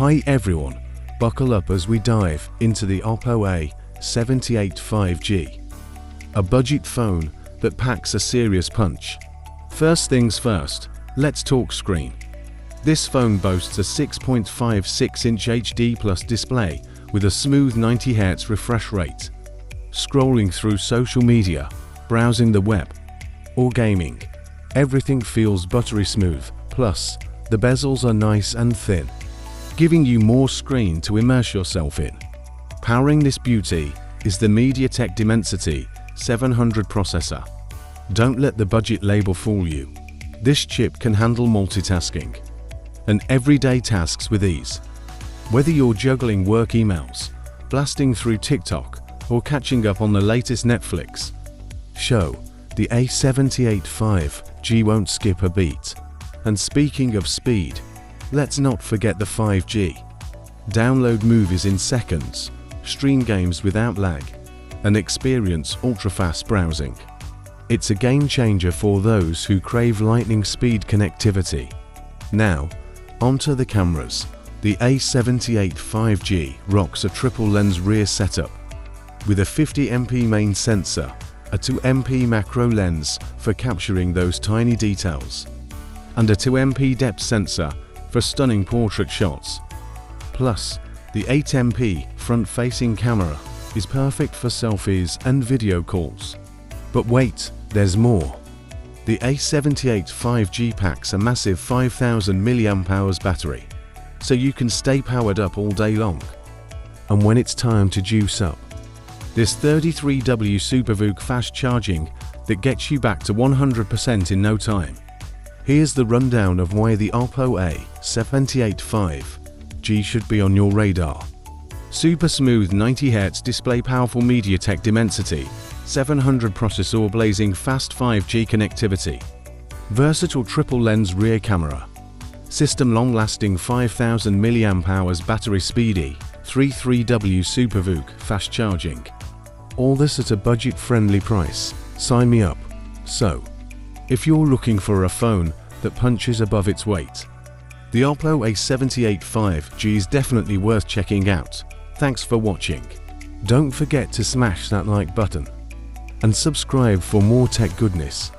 Hi everyone, buckle up as we dive into the Oppo A78 5G, a budget phone that packs a serious punch. First things first, let's talk screen. This phone boasts a 6.56-inch HD Plus display with a smooth 90Hz refresh rate. Scrolling through social media, browsing the web, or gaming, everything feels buttery smooth. Plus, the bezels are nice and thin, giving you more screen to immerse yourself in. Powering this beauty is the MediaTek Dimensity 700 processor. Don't let the budget label fool you. This chip can handle multitasking and everyday tasks with ease. Whether you're juggling work emails, blasting through TikTok, or catching up on the latest Netflix show, the A78 5G won't skip a beat. And speaking of speed, let's not forget the 5G. Download movies in seconds, stream games without lag, and experience ultra-fast browsing. It's a game changer for those who crave lightning speed connectivity. Now, onto the cameras. The A78 5G rocks a triple lens rear setup with a 50MP main sensor, a 2MP macro lens for capturing those tiny details, and a 2MP depth sensor for stunning portrait shots. Plus, the 8MP front-facing camera is perfect for selfies and video calls. But wait, there's more. The A78 5G packs a massive 5000 mAh battery, so you can stay powered up all day long. And when it's time to juice up, this 33W SuperVOOC fast charging that gets you back to 100% in no time. Here's the rundown of why the Oppo A78 5G should be on your radar. Super smooth 90Hz display, powerful MediaTek Dimensity 700 processor, blazing fast 5G connectivity, versatile triple lens rear camera, system long-lasting 5000 mAh battery, speedy 33W SuperVOOC fast charging. All this at a budget-friendly price. Sign me up. So, if you're looking for a phone that punches above its weight, the Oppo A78 5G is definitely worth checking out. Thanks for watching. Don't forget to smash that like button and subscribe for more tech goodness.